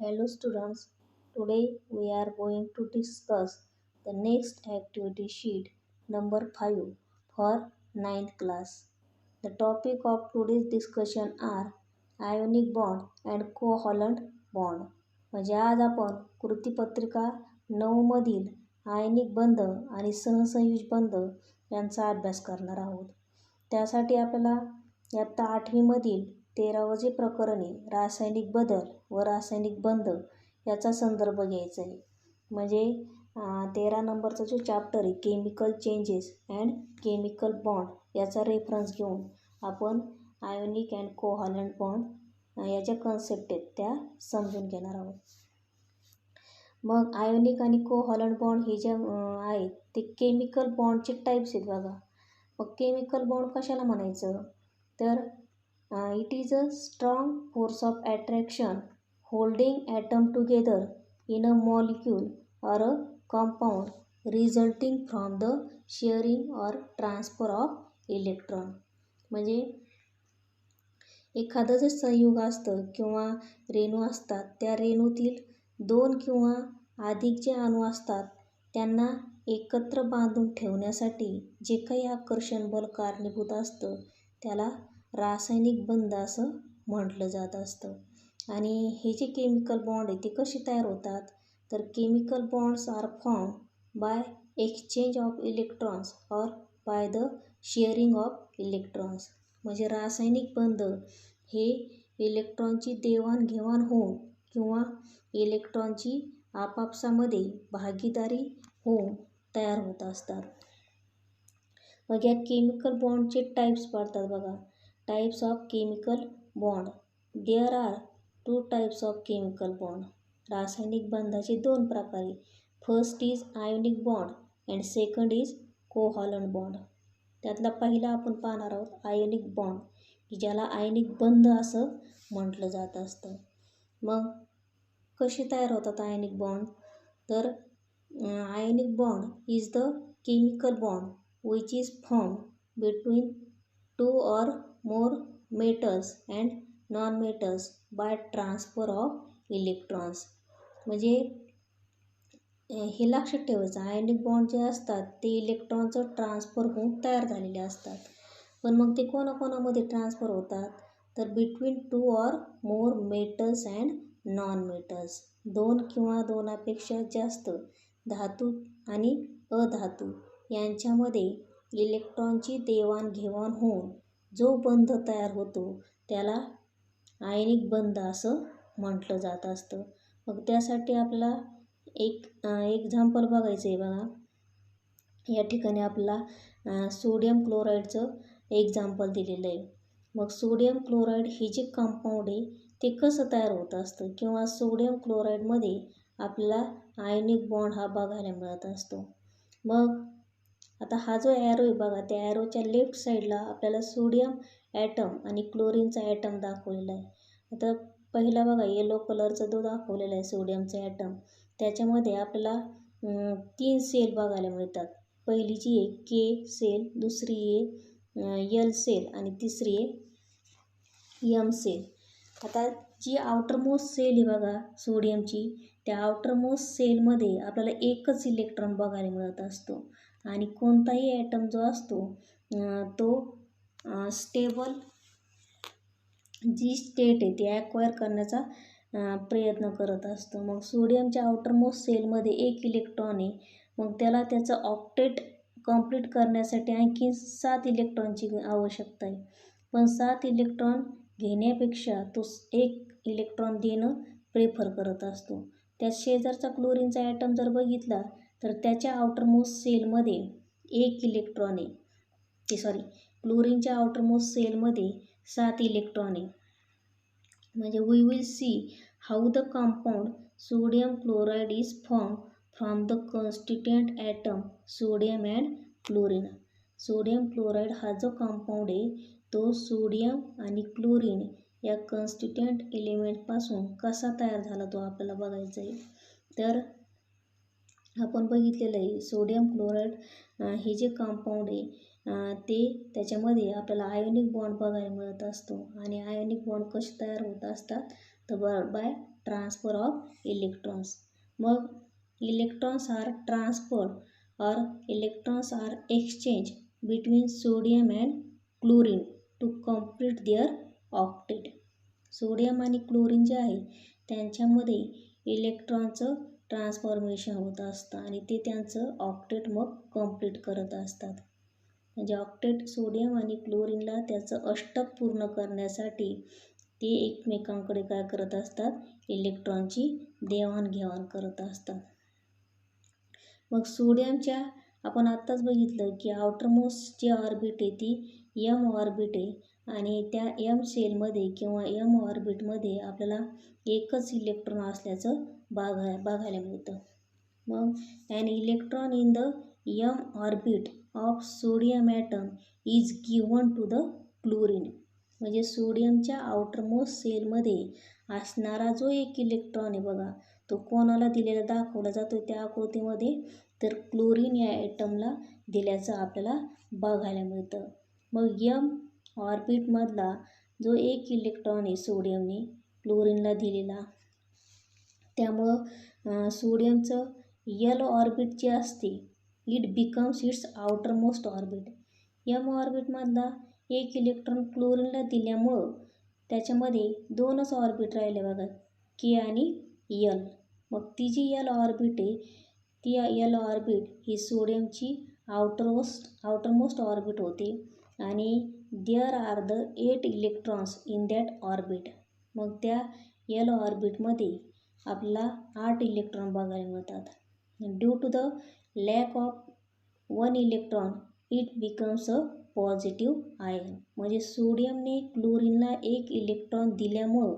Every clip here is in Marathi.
Hello students, today we are going to discuss the next activity sheet number 5 for ninth class. The topic of today's discussion are ionic bond and covalent bond. म्हणजे आज आपण कृतीपत्रिका 9 मधील आयनिक बंध आणि सहसंयुज बंध यांचा अभ्यास करणार आहोत. त्यासाठी आपल्याला इयत्ता 8वी मधील 13वे जे प्रकरणे रासायनिक बदल व रासायनिक बंध याचा संदर्भ घ्यायचा आहे. म्हणजे 13 नंबरचा जो चॅप्टर आहे chemical changes and chemical bond याचा रेफरन्स घेऊन आपण आयोनिक अँड कोव्हॅलंट बॉन्ड याच्या कन्सेप्ट आहेत त्या समजून घेणार आहोत. मग आयोनिक आणि कोव्हॅलंट बॉन्ड हे जे आहेत ते केमिकल बॉन्डचे टाईप्स आहेत बघा. मग केमिकल बॉन्ड कशाला म्हणायचं तर it is a strong force of attraction holding atom together in a molecule or a compound resulting from the sharing or transfer of electron. म्हणजे एखादं जे संयुग असतं किंवा रेणू असतात त्या रेणूतील 2 किंवा अधिक जे अणू असतात त्यांना एकत्र बांधून ठेवण्यासाठी जे काही आकर्षण बल कारणीभूत असतं त्याला रासायनिक बंध असं म्हटलं जात असतं. आणि हे जे केमिकल बॉन्ड आहे ते कसे तयार होतात तर chemical bonds are form by exchange of electrons or by the sharing of electrons. म्हणजे रासायनिक बंध हे इलेक्ट्रॉनची देवाणघेवाण होऊन किंवा इलेक्ट्रॉनची आपापसामध्ये भागीदारी होऊन तयार होत असतात. मग या केमिकल बॉन्डचे टाईप्स पडतात बघा. Types of chemical bond. There are 2 types of chemical bond. रासायनिक बंधाचे 2 प्रकार आहे. First is ionic bond and second is covalent bond. त्यातला पहिला आपण पाहणार आहोत आयोनिक बॉन्ड की ज्याला आयनिक बंध असं म्हटलं जात असतं. मग कसे तयार होतात आयनिक बॉन्ड तर ionic bond is the chemical bond which is formed between 2 or more metals and non-metals by transfer of electrons. म्हणजे हे लक्षात ठेवायचं आयनिक बॉन्ड जे असतात ते इलेक्ट्रॉनचं ट्रान्सफर होऊन तयार झालेले असतात. पण मग ते कोणाकोणामध्ये ट्रान्सफर होतात तर between 2 or more metals and non-metals. 2 किंवा 2पेक्षा जास्त धातू आणि अधातू यांच्यामध्ये इलेक्ट्रॉनची देवाणघेवाण होऊन जो बंध तयार होतो त्याला आयनिक बंध असं म्हटलं जात असतं. मग त्यासाठी आपल्याला एक एक्झाम्पल बघायचं आहे बघा. या ठिकाणी आपल्याला सोडियम क्लोराईडचं एक्झाम्पल दिलेलं आहे. मग सोडियम क्लोराईड हे जे कंपाऊंड आहे ते कसं तयार होत असतं किंवा सोडियम क्लोराईडमध्ये आपल्याला आयनिक बॉन्ड हा बघायला मिळत असतो. मग आता हा जो ॲरो आहे बघा त्या ॲरोच्या लेफ्ट साईडला आपल्याला सोडियम ॲटम आणि क्लोरीनचा ॲटम दाखवलेला आहे. आता पहिला बघा येलो कलरचा जो दाखवलेला आहे सोडियमचा ॲटम त्याच्यामध्ये आपल्याला 3 सेल बघायला मिळतात. पहिली जी आहे के सेल, दुसरी आहे एल सेल आणि तिसरी आहे एम सेल. आता जी आउटरमोस्ट सेल आहे बघा सोडियमची त्या आउटरमोस्ट सेलमध्ये आपल्याला एकच इलेक्ट्रॉन बघायला मिळत असतो आणि कोणताही ॲटम जो असतो तो स्टेबल जी स्टेट आहे ती ॲक्वायर करण्याचा प्रयत्न करत असतो. मग सोडियमच्या आउटरमोस्ट सेलमध्ये 1 इलेक्ट्रॉन आहे. मग त्याला त्याचं ऑक्टेट कंप्लीट करण्यासाठी आणखी 7 इलेक्ट्रॉनची आवश्यकता आहे. पण 7 इलेक्ट्रॉन घेण्यापेक्षा तो 1 इलेक्ट्रॉन देणं प्रेफर करत असतो. त्या शेजारचा क्लोरीनचा ॲटम जर बघितला तर त्याच्या आउटरमोस्ट सेलमध्ये 1 इलेक्ट्रॉन आहे. क्लोरीनच्या आउटरमोस्ट सेलमध्ये 7 इलेक्ट्रॉन आहे. म्हणजे we will see how the compound sodium chloride is form from the constituent atom sodium and chlorine. Sodium chloride हा जो कंपाऊंड आहे तो सोडियम आणि क्लोरीन या कॉन्स्टिट्युएंट एलिमेंटपासून कसा तयार झाला तो आपल्याला बघायचा आहे. तर आपण बघितलेलं आहे सोडियम क्लोराईड हे जे कंपाऊंड आहे ते त्याच्यामध्ये आपल्याला आयोनिक बॉन्ड बघायला मिळत असतो. आणि आयोनिक बॉन्ड कसे तयार होत असतात तर बाय ट्रान्सफर ऑफ इलेक्ट्रॉन्स. मग electrons are transferred or electrons are exchanged between sodium and chlorine to complete their octet. Sodium आणि क्लोरीन जे आहे त्यांच्यामध्ये इलेक्ट्रॉनचं ट्रान्सफॉर्मेशन होत असतं आणि ते त्यांचं ऑक्टेट मग कंप्लीट करत असतात. म्हणजे ऑक्टेट सोडियम आणि क्लोरीनला त्याचं अष्टक पूर्ण करण्यासाठी ते एकमेकांकडे काय करत असतात, इलेक्ट्रॉनची देवाणघेवाण करत असतात. मग सोडियमच्या आपण आत्ताच बघितलं की आउटरमोस्ट जी ऑर्बिट आहे ती एम ऑर्बिट आहे आणि त्या एम सेलमध्ये किंवा एम ऑर्बिटमध्ये आपल्याला एकच इलेक्ट्रॉन असल्याचं बघायला मिळतं. मग an electron in the M orbit of sodium atom is given to the chlorine. म्हणजे सोडियमच्या आउटरमोस्ट सेलमध्ये असणारा जो एक इलेक्ट्रॉन आहे बघा, तो कोणाला दिलेला दाखवला जातो त्या आकृतीमध्ये, तर क्लोरीन या ॲटमला दिल्याचं आपल्याला बघायला मिळतं. मग एम ऑर्बिटमधला जो एक इलेक्ट्रॉन आहे सोडियमने क्लोरीनला दिलेला, त्यामुळं सोडियमचं यल ऑर्बिट जे असते it becomes its outermost orbit. M ऑर्बिटमधला एक इलेक्ट्रॉन क्लोरीनला दिल्यामुळं त्याच्यामध्ये दोनच ऑर्बिट राहिले बघा, के आणि यल. मग ती जी यल ऑर्बिट आहे ती यल ऑर्बिट ही सोडियमची आउटरमोस्ट ऑर्बिट होते आणि there are the 8 electrons in that orbit. मग त्या यल ऑर्बिटमध्ये आपल्याला 8 इलेक्ट्रॉन बघायला मिळतात. Due to the lack of 1 electron it becomes a positive ion. म्हणजे सोडियमने क्लोरीनला एक इलेक्ट्रॉन दिल्यामुळं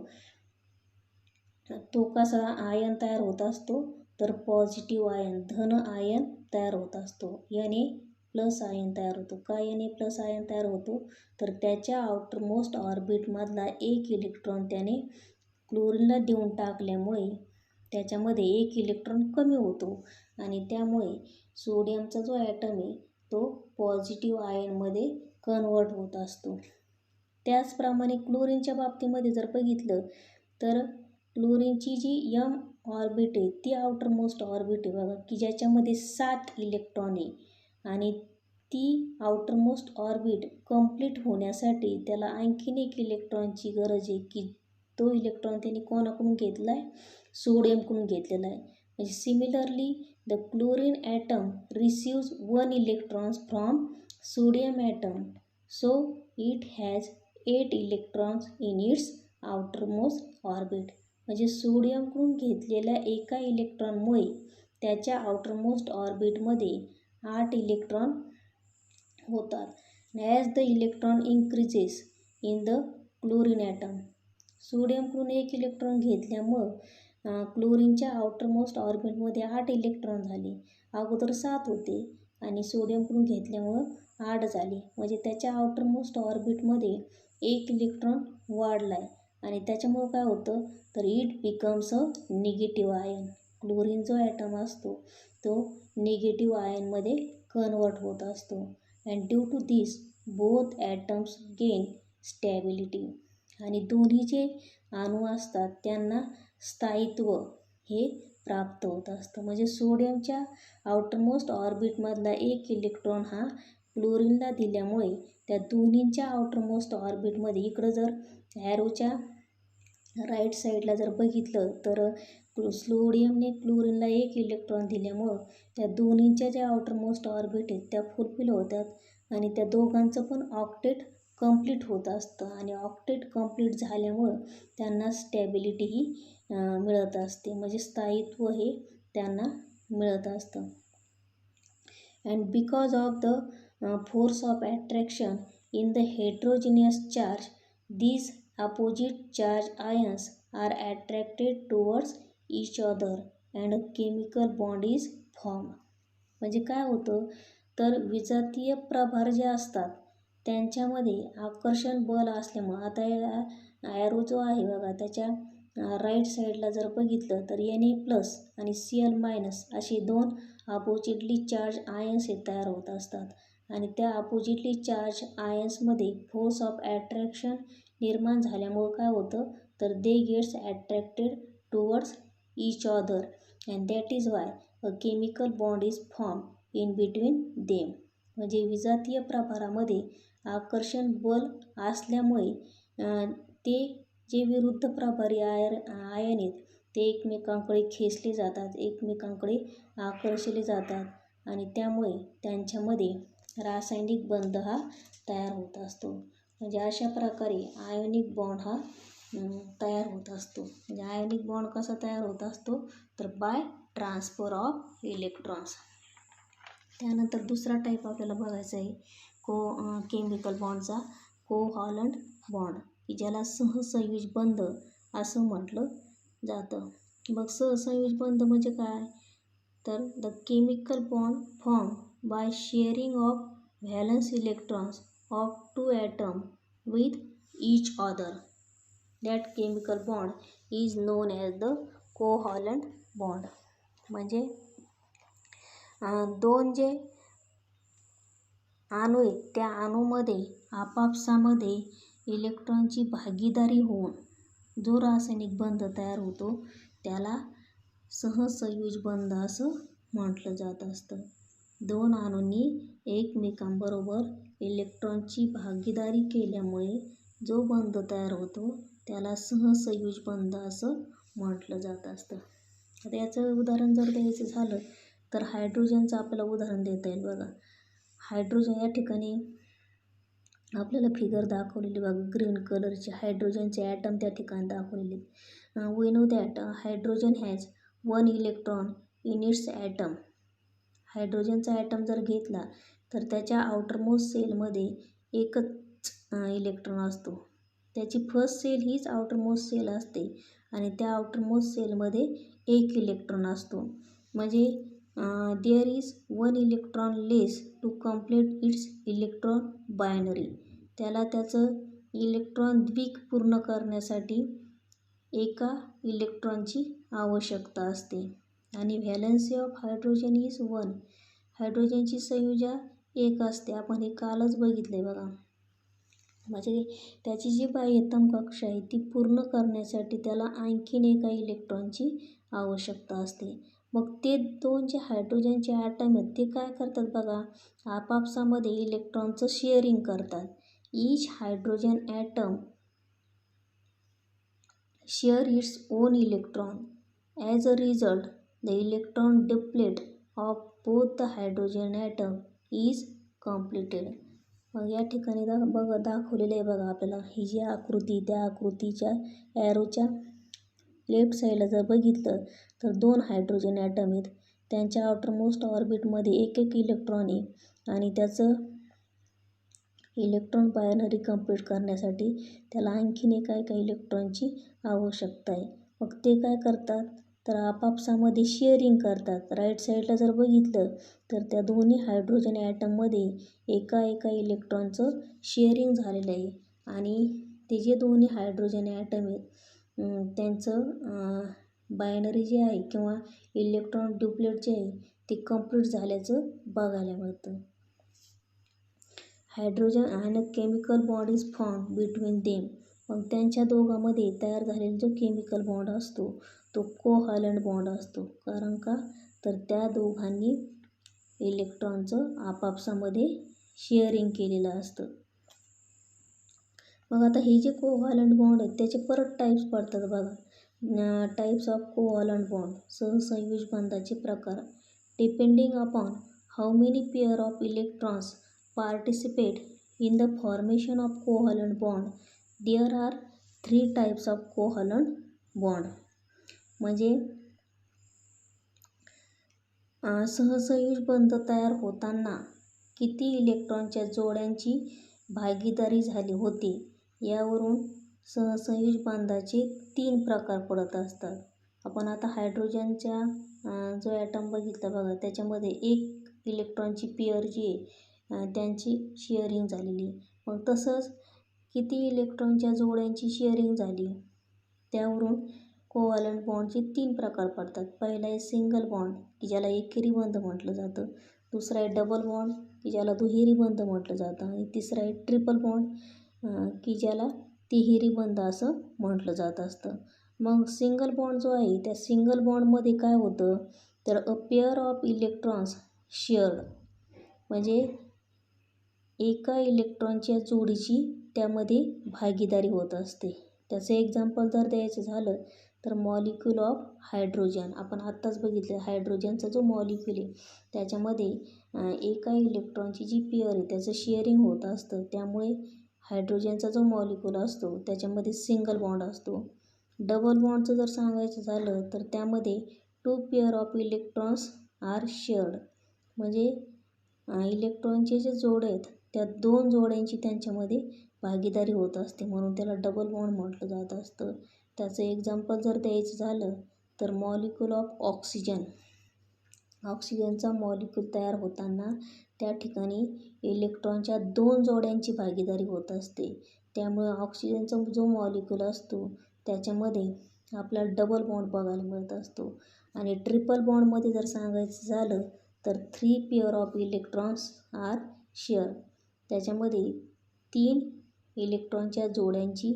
तो कसा आयन तयार होत असतो, तर पॉझिटिव्ह आयन, धन आयन तयार होत असतो. Na+ आयन तयार होतो. का Na+ आयन तयार होतो, तर त्याच्या आउटरमोस्ट ऑर्बिटमधला एक इलेक्ट्रॉन त्याने क्लोरीनला देऊन टाकल्यामुळे त्याच्यामध्ये एक इलेक्ट्रॉन कमी होतो आणि त्यामुळे सोडियमचा जो ॲटम आहे तो पॉझिटिव्ह आयनमध्ये कन्वर्ट होत असतो. त्याचप्रमाणे क्लोरीनच्या बाबतीमध्ये जर बघितलं तर क्लोरीनची जी एम ऑर्बिट आहे ती आउटरमोस्ट ऑर्बिट आहे बघा, की ज्याच्यामध्ये 7 इलेक्ट्रॉन आहे आणि ती आउटरमोस्ट ऑर्बिट कंप्लीट होण्यासाठी त्याला आणखीन एक इलेक्ट्रॉनची गरज आहे, की तो इलेक्ट्रॉन त्यांनी कोणाकडून घेतला आहे, सोडियमकडून घेतलेला आहे. म्हणजे similarly the chlorine atom receives 1 electrons from sodium atom, so it has 8 electrons in its outermost orbit. म्हणजे सोडियमकडून घेतलेल्या एका इलेक्ट्रॉनमुळे त्याच्या आउटरमोस्ट ऑर्बिटमध्ये 8 इलेक्ट्रॉन होतात. As the electron increases in the chlorine atom, सोडियमकडून एक इलेक्ट्रॉन घेतल्यामुळं क्लोरीनच्या आउटरमोस्ट ऑर्बिटमध्ये 8 इलेक्ट्रॉन झाले. अगोदर 7 होते आणि सोडियमकडून घेतल्यामुळं 8 झाले. म्हणजे त्याच्या आउटरमोस्ट ऑर्बिटमध्ये एक इलेक्ट्रॉन वाढला आहे आणि त्याच्यामुळं काय होतं, तर it becomes a negative ion. Chlorine जो ॲटम असतो तो निगेटिव्ह आयनमध्ये कन्वर्ट होत असतो. And due to this both atoms gain stability. आणि दोन्ही जे अणू असतात त्यांना स्थायित्व हे प्राप्त होत असतं. म्हणजे सोडियमच्या आउटरमोस्ट ऑर्बिटमधला एक इलेक्ट्रॉन हा क्लोरीनला दिल्यामुळे त्या दोन्हींच्या आउटरमोस्ट ऑर्बिटमध्ये, इकडं जर ॲरोच्या राईट साईडला जर बघितलं तर सोडियमने क्लोरीनला एक इलेक्ट्रॉन दिल्यामुळं त्या दोन्हींच्या ज्या आउटरमोस्ट ऑर्बिट आहेत त्या फुलफिल होतात आणि त्या दोघांचं पण ऑक्टेट कंप्लीट होत असतं आणि ऑक्टेट कंप्लीट झाल्यामुळं त्यांना स्टॅबिलिटीही मिळत असते. म्हणजे स्थायित्व हे त्यांना मिळत असतं. And because of the force of attraction in the heterogeneous charge, these opposite charge ions are attracted towards each other and a chemical bond is formed. म्हणजे काय होतं, तर विजातीय प्रभार जे असतात त्यांच्यामध्ये आकर्षण बल असल्यामुळं, आता या ॲरो जो आहे बघा त्याच्या राईट साईडला जर बघितलं तर Na+ आणि Cl- असे 2 अपोजिटली चार्ज आयन्स हे तयार होत असतात आणि त्या अपोजिटली चार्ज आयन्समध्ये फोर्स ऑफ ॲट्रॅक्शन निर्माण झाल्यामुळं काय होतं, तर they get attracted towards each other and that is why a chemical bond is formed in between them. म्हणजे विजातीय प्रभारामध्ये आकर्षण बल असल्यामुळे ते जे विरुद्ध प्रभारी आयन आहेत ते एकमेकांकडे खेचले जातात, एकमेकांकडे आकर्षले जातात आणि त्यामुळे त्यांच्यामध्ये रासायनिक बंध हा तयार होत असतो. म्हणजे अशा प्रकारे आयोनिक बॉन्ड हा तयार होत असतो. म्हणजे आयोनिक बॉन्ड कसा तयार होत असतो तर बाय ट्रान्सफर ऑफ इलेक्ट्रॉन्स. त्यानंतर दुसरा टाईप आपल्याला बघायचा आहे केमिकल बॉन्डचा कोव्हॅलंट बॉन्ड, की ज्याला सहसंयोज बंध असं म्हटलं जातं. मग सहसंयोज बंध म्हणजे काय तर the chemical bond form by sharing of valence electrons of two atom with each other. That chemical bond is known as the covalent bond. म्हणजे दोन जे अणू आहेत त्या अणूमध्ये आपापसामध्ये इलेक्ट्रॉनची भागीदारी होऊन जो रासायनिक बंध तयार होतो त्याला सहसंयोज बंध असं म्हटलं जात असतं. दोन अणूंनी एकमेकांबरोबर इलेक्ट्रॉनची भागीदारी केल्यामुळे जो बंध तयार होतो त्याला सहसंयोज बंध असं म्हटलं जात असतं. आता याचं उदाहरण जर द्यायचं झालं तर हायड्रोजनचं आपल्याला उदाहरण देता येईल. बघा, हायड्रोजन या ठिकाणी आपल्याला फिगर दाखवलेली बघा, ग्रीन कलरचे हायड्रोजनचे ॲटम त्या ठिकाणी दाखवलेले. We know that hydrogen has 1 electron in its atom. हायड्रोजनचा ॲटम जर घेतला तर त्याच्या आउटरमोस्ट सेलमध्ये एकच इलेक्ट्रॉन असतो. त्याची फर्स्ट सेल हीच आउटरमोस्ट सेल असते आणि त्या आउटरमोस्ट सेलमध्ये एक इलेक्ट्रॉन असतो. म्हणजे there is 1 electron less to complete its electron binary. त्याला त्याचं इलेक्ट्रॉन द्विक पूर्ण करण्यासाठी एका इलेक्ट्रॉनची आवश्यकता असते. आणि व्हॅलन्सी ऑफ हायड्रोजन इज 1. हायड्रोजनची संयुजा 1 असते. आपण हे कालच बघितले बघा. म्हणजे त्याची जी बाह्यतम कक्षा आहे ती पूर्ण करण्यासाठी त्याला आणखीन एका इलेक्ट्रॉनची आवश्यकता असते. मग ते दोन जे हायड्रोजनचे ॲटम आहेत ते काय करतात बघा, आपापसामध्ये इलेक्ट्रॉनचं शेअरिंग करतात. Each hydrogen atom share its own electron. As a result the electron doublet of both the hydrogen atom is completed. मग या ठिकाणी दाखवलेलं आहे बघा आपल्याला ही जी आकृती, त्या आकृतीच्या ॲरोच्या लेफ्ट साईडला जर बघितलं तर 2 हायड्रोजन ॲटम आहेत. त्यांच्या आउटरमोस्ट ऑर्बिटमध्ये एक इलेक्ट्रॉन आहे आणि त्याचं इलेक्ट्रॉन बायनरी कंप्लीट करण्यासाठी त्याला आणखीन एका इलेक्ट्रॉनची आवश्यकता आहे. मग ते काय करतात तर आपापसामध्ये शेअरिंग करतात. राईट साईडला जर बघितलं तर त्या दोन्ही हायड्रोजन ॲटममध्ये एका इलेक्ट्रॉनचं शेअरिंग झालेलं आहे आणि ते जे दोन्ही हायड्रोजन ॲटम आहेत त्यांचं बायनरी जे आहे किंवा इलेक्ट्रॉन ड्युप्लेट जे आहे ते कंप्लीट झाल्याचं बघायला मिळतं. Hydrogen and chemical bond is form between them. मग त्यांच्या दोघांमध्ये तयार झालेला जो केमिकल बॉन्ड असतो तो कोव्हॅलंट बॉन्ड असतो. कारण का तर त्या दोघांनी इलेक्ट्रॉनचं आपापसामध्ये शेअरिंग केलेलं असतं. मग आता हे जे कोव्हॅलंट बॉन्ड आहेत त्याचे परत टाईप्स पडतात बघा. टाईप्स ऑफ कोव्हॅलंट बॉन्ड, सहसंयोज बंधाचे प्रकार. Depending upon how many pair of electrons participate in the formation of covalent bond, there are 3 types of covalent bond. म्हणजे सहसंयोज बंध तयार होताना किती इलेक्ट्रॉनच्या जोड्यांची भागीदारी झाली होती यावरून सहसंयोज बंधाचे 3 प्रकार पडत असतात. आपण आता हायड्रोजनच्या जो ॲटम बघितला बघा त्याच्यामध्ये एक इलेक्ट्रॉनची पेअर जी आहे त्यांची शेअरिंग झालेली. मग तसंच किती इलेक्ट्रॉनच्या जोड्यांची शेअरिंग झाली त्यावरून कोव्हॅलंट बॉन्डचे 3 प्रकार पडतात. पहिला आहे सिंगल बॉन्ड की ज्याला एकेरी बंध म्हटलं जातं. दुसरा आहे डबल बॉन्ड की ज्याला दुहेरी बंध म्हटलं जातं आणि तिसरा आहे ट्रिपल बॉन्ड की ज्याला तिहेरी बंध असं म्हटलं जात असतं. मग सिंगल बॉन्ड जो आहे त्या सिंगल बॉन्डमध्ये काय होतं तर a pair of electrons shared, म्हणजे एका इलेक्ट्रॉनच्या जोडीची त्यामध्ये भागीदारी होत असते. त्याचं एक्झाम्पल जर द्यायचं झालं तर मॉलिक्यूल ऑफ हायड्रोजन, आपण आत्ताच बघितलं हायड्रोजनचा जो मॉलिक्यूल आहे त्याच्यामध्ये एका इलेक्ट्रॉनची जी पेअर आहे त्याचं शेअरिंग होत असतं, त्यामुळे हायड्रोजनचा जो मॉलिक्यूल असतो त्याच्यामध्ये सिंगल बॉन्ड असतो. डबल बॉन्डचं जर सांगायचं झालं तर त्यामध्ये 2 pair of electrons are shared, म्हणजे इलेक्ट्रॉनचे जे जोडे आहेत त्या 2 जोड्यांची त्यांच्यामध्ये भागीदारी होत असते, म्हणून त्याला डबल बॉन्ड म्हटलं जात असतं. त्याचं एक्झाम्पल जर द्यायचं झालं तर मॉलिक्यूल ऑफ ऑक्सिजन, ऑक्सिजनचा मॉलिक्यूल तयार होताना त्या ठिकाणी इलेक्ट्रॉनच्या 2 जोड्यांची भागीदारी होत असते, त्यामुळे ऑक्सिजनचा जो मॉलिक्यूल असतो त्याच्यामध्ये आपल्याला डबल बॉन्ड बघायला मिळत असतो. आणि ट्रिपल बॉन्डमध्ये जर सांगायचं झालं तर 3 pair of electrons are share, त्याच्यामध्ये 3 इलेक्ट्रॉनच्या जोड्यांची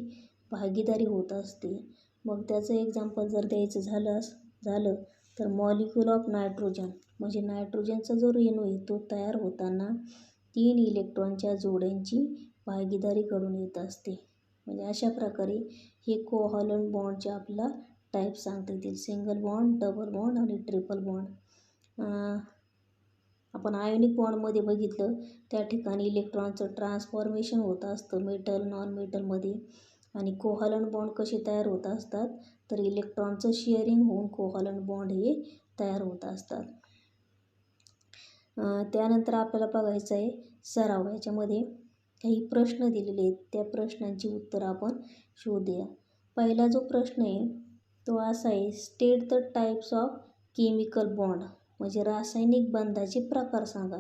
भागीदारी होत असते. मग त्याचं एक्झाम्पल जर द्यायचं झालं तर मॉलिक्यूल ऑफ नायट्रोजन, म्हणजे नायट्रोजनचा जो रेणू आहे तो तयार होताना 3 इलेक्ट्रॉनच्या जोड्यांची भागीदारी घडून येत असते. म्हणजे अशा प्रकारे हे कोव्हॅलेंट बॉन्डचे आपल्याला टाईप सांगता येतील, सिंगल बॉन्ड, डबल बॉन्ड आणि ट्रिपल बॉन्ड. आपण आयोनिक बॉन्डमध्ये बघितलं त्या ठिकाणी इलेक्ट्रॉनचं ट्रान्सफॉर्मेशन होत असतं मेटल नॉन मेटलमध्ये. आणि कोव्हॅलेंट बॉन्ड कसे तयार होत असतात तर इलेक्ट्रॉनचं शेअरिंग होऊन कोव्हॅलेंट बॉन्ड हे तयार होत असतात. त्यानंतर आपल्याला बघायचं आहे सराव, याच्यामध्ये काही प्रश्न दिलेले आहेत, त्या प्रश्नांची उत्तरं आपण शोधूया. पहिला जो प्रश्न आहे तो असा आहे, state the types of chemical bond, म्हणजे रासायनिक बंधाचे प्रकार सांगा.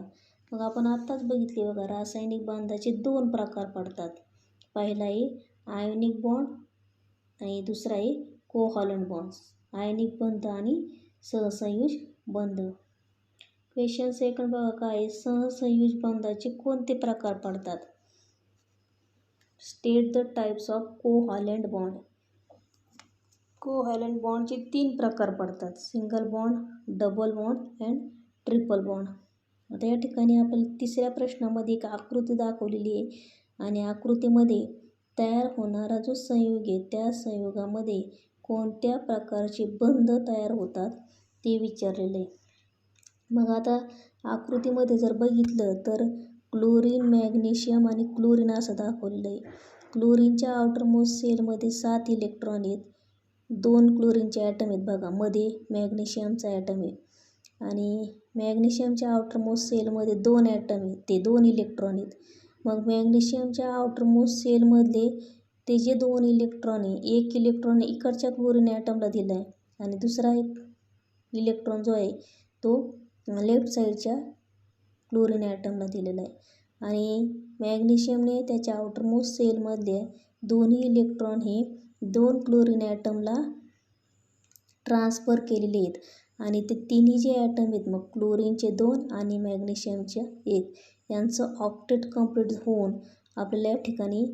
मग आपण आत्ताच बघितले बघा, रासायनिक बंधाचे 2 प्रकार पडतात. पहिला आहे आयोनिक बॉन्ड आणि दुसरा आहे कोव्हॅलेंट बॉन्ड्स, आयनिक बंध आणि सहसंयोज बंध. क्वेश्चन सेकंड बघा काय आहे, सहसंयोज बंधाचे कोणते प्रकार पडतात. State the types of covalent bond. Covalent बॉन्डचे 3 प्रकार पडतात, single bond, double bond and triple bond. आता या ठिकाणी आपल्याला तिसऱ्या प्रश्नामध्ये एक आकृती दाखवलेली आहे आणि आकृतीमध्ये तयार होणारा जो संयोग आहे त्या संयोगामध्ये कोणत्या प्रकारचे बंध तयार होतात ते विचारलेलं आहे. मग आता आकृतीमध्ये जर बघितलं तर क्लोरीन, मॅग्नेशियम आणि क्लोरीन असं दाखवलेलं आहे. क्लोरीनच्या आउटरमोस्ट सेलमध्ये 7 इलेक्ट्रॉन आहेत, 2 क्लोरीनचे ॲटम आहेत बघा, मध्ये मॅग्नेशियमचा ॲटम आहे. आणि मॅग्नेशियमच्या आउटरमोस्ट सेलमध्ये 2 ॲटम आहेत, ते 2 इलेक्ट्रॉन आहेत. मग मॅग्नेशियमच्या आउटरमोस्ट सेलमधले ते जे 2 इलेक्ट्रॉन आहे, एक इलेक्ट्रॉन इकडच्या क्लोरीन ॲटमला दिला आहे आणि दुसरा एक इलेक्ट्रॉन जो आहे तो लेफ्ट साईडच्या क्लोरीन ॲटमला दिलेला आहे. आणि मॅग्नेशियमने त्याच्या आउटरमोस्ट सेलमधले दोन्ही इलेक्ट्रॉन हे 2 क्लोरीन ॲटमला ट्रान्सफर केलेले आहेत. आणि ते तिन्ही जे ॲटम आहेत मग क्लोरीनचे 2 आणि मॅग्नेशियमचे 1 यांचं ऑक्टेट कंप्लीट होऊन आपल्याला या ठिकाणी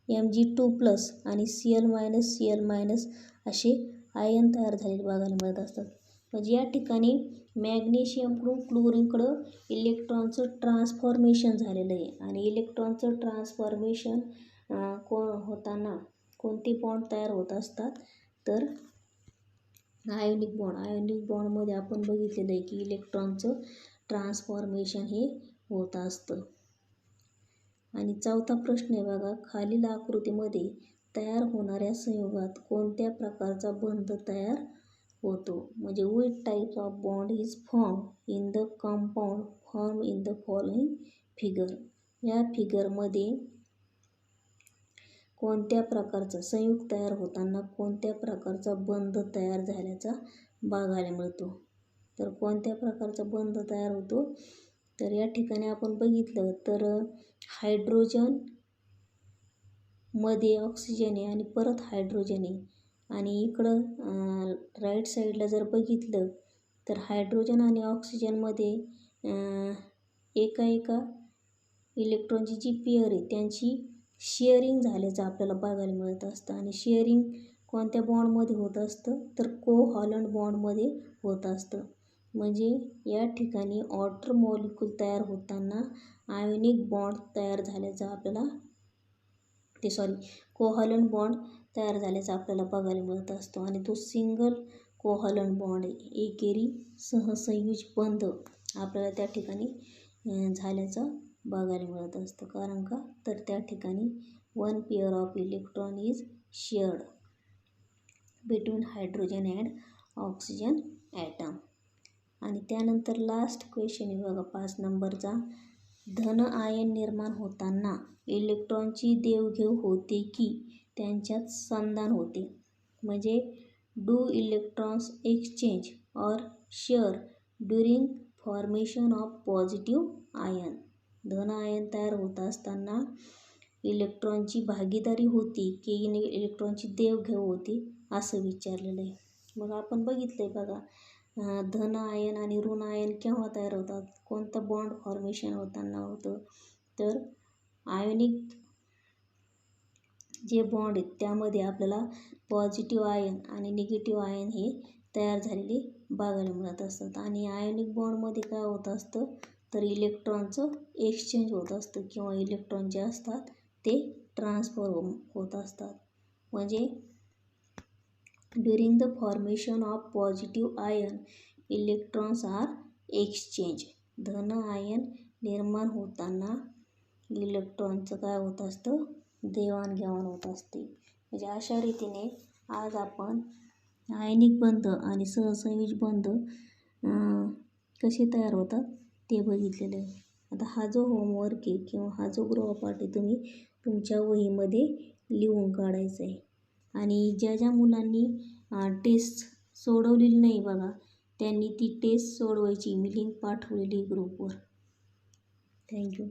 Mg2+ आणि Cl- असे आयन तयार झालेले बघायला मिळत असतात. म्हणजे या ठिकाणी मॅग्नेशियमकडून क्लोरीनकडं इलेक्ट्रॉनचं ट्रान्सफॉर्मेशन झालेलं आहे. आणि इलेक्ट्रॉनचं ट्रान्सफॉर्मेशन होताना कोणते बॉन्ड तयार होत असतात तर आयोनिक बॉन्ड. आयोनिक बॉन्डमध्ये आपण बघितलेलं आहे की इलेक्ट्रॉनचं ट्रान्सफॉर्मेशन हे होत असतं. आणि चौथा प्रश्न आहे बघा, खालील आकृतीमध्ये तयार होणाऱ्या संयोगात कोणत्या प्रकारचा बंध तयार होतो, म्हणजे which types of bond is form in the compound form in the following figure. या फिगरमध्ये कोणत्या प्रकारचा संयुग तयार होताना कोणत्या प्रकारचा बंध तयार झाल्याचा बघायला मिळतो. तर कोणत्या प्रकारचा बंध तयार होतो तर या ठिकाणी आपण बघितलं तर हायड्रोजन मध्ये ऑक्सिजन आहे आणि परत हायड्रोजन आहे. आणि इकडं राईट साईडला जर बघितलं तर हायड्रोजन आणि ऑक्सिजनमध्ये एका इलेक्ट्रॉनची जी पेअर आहे त्यांची शेअरिंग झाल्याचं आपल्याला बघायला मिळत असतं. आणि शेअरिंग कोणत्या बॉन्डमध्ये होत असतं तर कोव्हॅलंट बॉन्डमध्ये होत असतं. म्हणजे या ठिकाणी वॉटर मॉलिक्यूल तयार होताना आयोनिक बॉन्ड तयार झाल्याचं आपल्याला कोव्हॅलंट बॉन्ड तयार झाल्याचं आपल्याला बघायला मिळत असतो. आणि तो सिंगल कोव्हॅलंट बॉन्ड एकेरी सहसंयोजी बंध आपल्याला त्या ठिकाणी झाल्याचं बघायला मिळत असतं. कारण का तर त्या ठिकाणी 1 pair of electron is shared between hydrogen and oxygen atom. आणि त्यानंतर लास्ट क्वेश्चन आहे बघा 5 नंबरचा. धन आयन निर्माण होताना इलेक्ट्रॉनची देवघेव होते की त्यांच्यात संधान होते. म्हणजे do electrons exchange or share during formation of positive ion. धन आयन तयार होत असताना इलेक्ट्रॉनची भागीदारी होती की इलेक्ट्रॉनची देवघेव होती असं विचारलेलं आहे. मग आपण बघितलं आहे बघा धन आयन आणि ऋण आयन केव्हा तयार होतात, कोणतं बॉन्ड फॉर्मेशन होताना होतं तर आयोनिक जे बॉन्ड आहेत त्यामध्ये आपल्याला पॉझिटिव्ह आयन आणि निगेटिव्ह आयन हे तयार झालेले बघायला मिळत असतात. आणि आयोनिक बॉन्डमध्ये काय होत असतं तर इलेक्ट्रॉनचं एक्सचेंज होत असतं किंवा इलेक्ट्रॉन जे असतात ते ट्रान्सफर होत असतात. म्हणजे during the formation of positive ion electrons are exchange. धन आयन निर्माण होताना इलेक्ट्रॉनचं काय होत असतं देवाणघेवाण होत असते. म्हणजे अशा रीतीने आज आपण आयनिक बंध आणि सहसंयोजी बंध कसे तयार होतात ते बघितलेलं आहे. आता हा जो होमवर्क आहे किंवा हा जो गृहपाठ आहे तुम्ही तुमच्या वहीमध्ये लिहून काढायचं आहे. आणि ज्या मुलांनी टेस्ट सोडवलेली नाही बघा त्यांनी ती टेस्ट सोडवायची. मी लिंक पाठवलेली ग्रुपवर. थँक्यू.